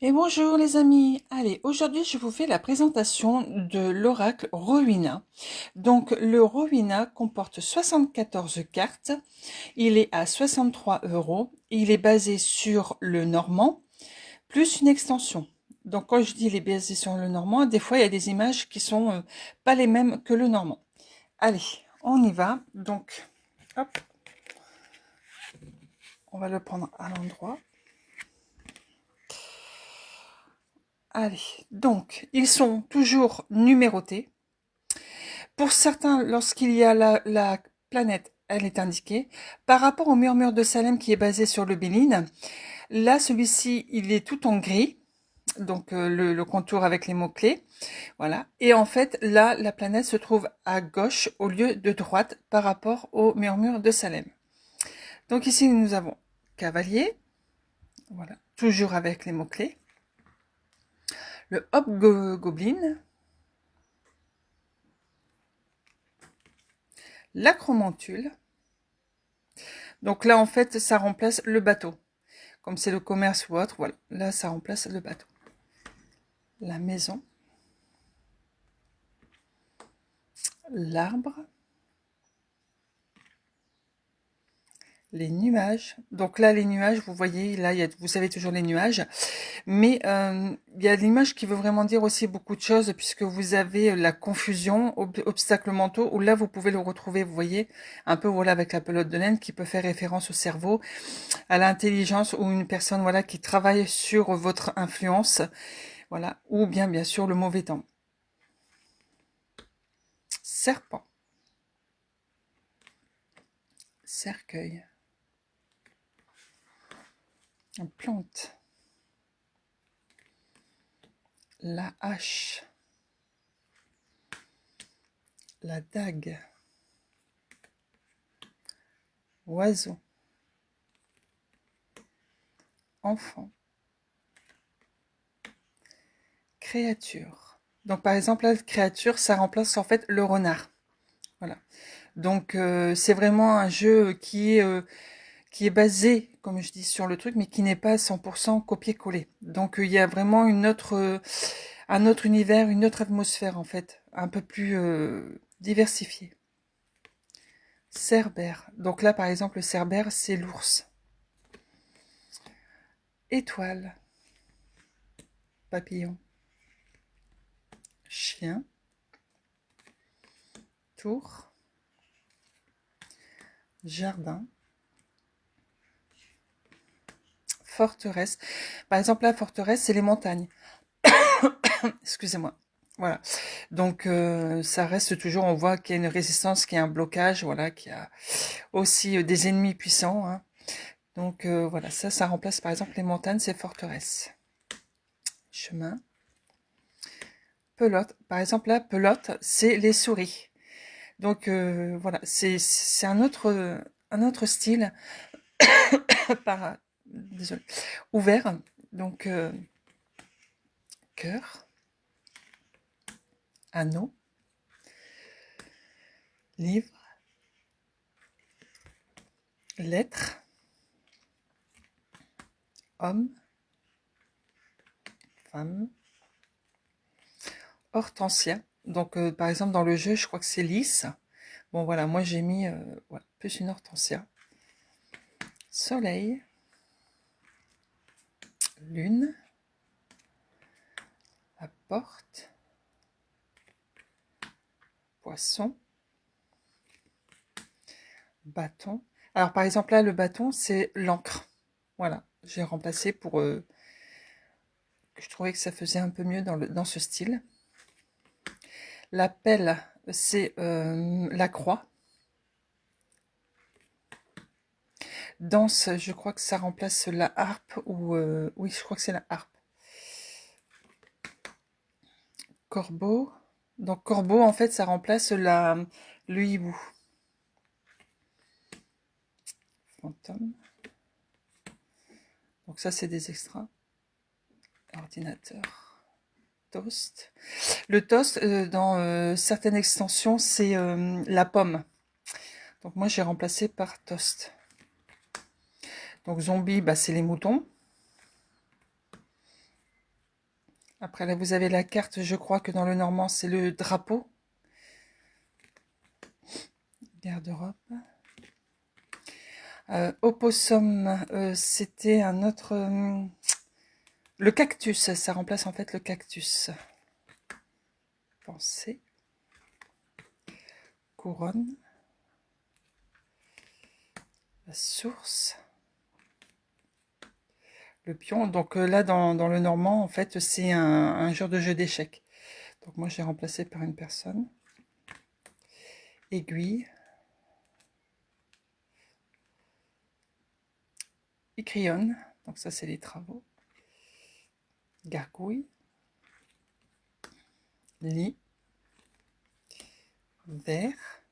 Et bonjour les amis. Allez, aujourd'hui je vous fais la présentation de l'oracle Rowena. Donc le Rowena comporte 74 cartes, il est à 63 euros, il est basé sur le normand plus une extension. Donc quand je dis il est basé sur le normand, des fois il y a des images qui sont pas les mêmes que le normand. Allez, on y va. Donc hop, on va le prendre à l'endroit. Allez, donc ils sont toujours numérotés. Pour certains, lorsqu'il y a la planète, elle est indiquée. Par rapport au murmure de Salem qui est basé sur le Béline, là, celui-ci, il est tout en gris, donc le contour avec les mots-clés. Voilà. Et en fait, là, la planète se trouve à gauche au lieu de droite par rapport au murmure de Salem. Donc ici, nous avons cavalier, voilà, toujours avec les mots-clés. Le hobgoblin, l'acromantule. Donc là, en fait, ça remplace le bateau. Comme c'est le commerce ou autre, voilà. Là, ça remplace le bateau. La maison. L'arbre. Les nuages. Donc là, les nuages, vous voyez, là, vous savez toujours les nuages. Mais il y a l'image qui veut vraiment dire aussi beaucoup de choses, puisque vous avez la confusion, obstacles mentaux, où là, vous pouvez le retrouver, vous voyez, un peu, voilà, avec la pelote de laine, qui peut faire référence au cerveau, à l'intelligence, ou une personne, voilà, qui travaille sur votre influence, voilà, ou bien sûr, le mauvais temps. Serpent. Cercueil. Plante. La hache. La dague. Oiseau. Enfant. Créature. Donc par exemple, la créature, ça remplace en fait le renard. Voilà. Donc c'est vraiment un jeu qui est basé, comme je dis, sur le truc, mais qui n'est pas 100% copier-coller. Donc il y a vraiment un autre univers, une autre atmosphère en fait, un peu plus diversifiée. Cerbère. Donc là, par exemple, le cerbère, c'est l'ours. Étoile. Papillon. Chien. Tour. Jardin. Forteresse. Par exemple, la forteresse, c'est les montagnes. Excusez-moi. Voilà. Donc, ça reste toujours, on voit qu'il y a une résistance, qu'il y a un blocage, voilà, qu'il y a aussi des ennemis puissants. Hein. Donc, voilà, ça remplace par exemple les montagnes, c'est forteresses. Chemin. Pelote. Par exemple, la pelote, c'est les souris. Donc, voilà, c'est un autre style. par, désolé, ouvert. Donc, cœur. Anneau. Livre. Lettre. Homme. Femme. Hortensia. Donc, par exemple, dans le jeu, je crois que c'est lys. Bon, voilà, moi j'ai mis voilà, plus une hortensia. Soleil. Lune. La porte. Poisson. Bâton. Alors, par exemple, là, le bâton, c'est l'encre. Voilà, j'ai remplacé pour... je trouvais que ça faisait un peu mieux dans ce style. La pelle, c'est la croix. Danse, je crois que ça remplace la harpe, ou... oui, je crois que c'est la harpe. Corbeau. Donc, corbeau, en fait, ça remplace le hibou. Fantôme. Donc ça, c'est des extras. Ordinateur. Toast. Le toast, dans certaines extensions, c'est la pomme. Donc moi, j'ai remplacé par toast. Donc zombie, bah, c'est les moutons. Après, là, vous avez la carte, je crois que dans le normand, c'est le drapeau. Garde-robe. Opossum, c'était un autre... le cactus, ça remplace en fait le cactus. Pensée. Couronne. La source. Le pion. Donc là, dans le normand, en fait, c'est un genre de jeu d'échecs. Donc moi, j'ai remplacé par une personne. Aiguille. Icrione. Donc ça, c'est les travaux. Gargouille. Lit. Verre.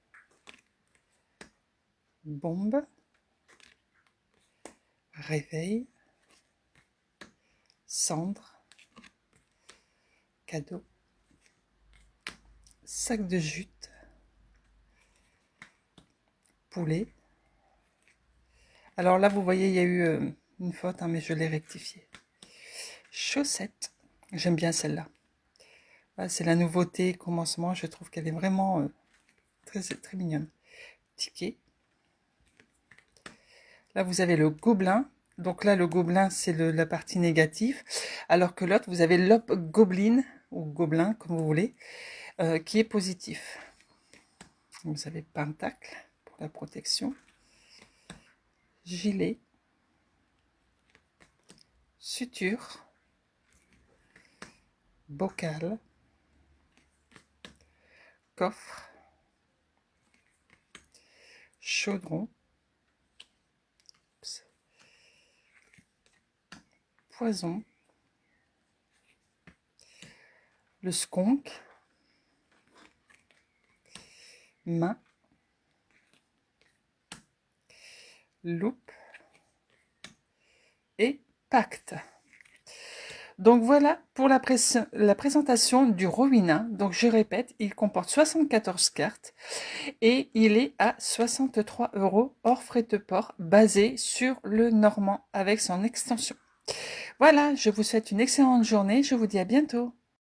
Bombe. Réveil. Cendre. Cadeau. Sac de jute. Poulet. Alors là, vous voyez, il y a eu une faute, hein, mais je l'ai rectifiée. Chaussettes. J'aime bien celle-là. Voilà, c'est la nouveauté, commencement. Je trouve qu'elle est vraiment très, très mignonne. Ticket. Là, vous avez le gobelin. Donc là, le gobelin, c'est la partie négative. Alors que l'autre, vous avez l'hobgoblin, ou gobelin, comme vous voulez, qui est positif. Vous avez pentacle pour la protection. Gilet. Suture. Bocal. Coffre. Chaudron. Poison. Le skunk. Main. Loupe. Et pacte. Donc voilà pour la présentation du Rowena. Donc je répète, il comporte 74 cartes et il est à 63 € hors frais de port, basé sur le normand avec son extension. Voilà, je vous souhaite une excellente journée, je vous dis à bientôt.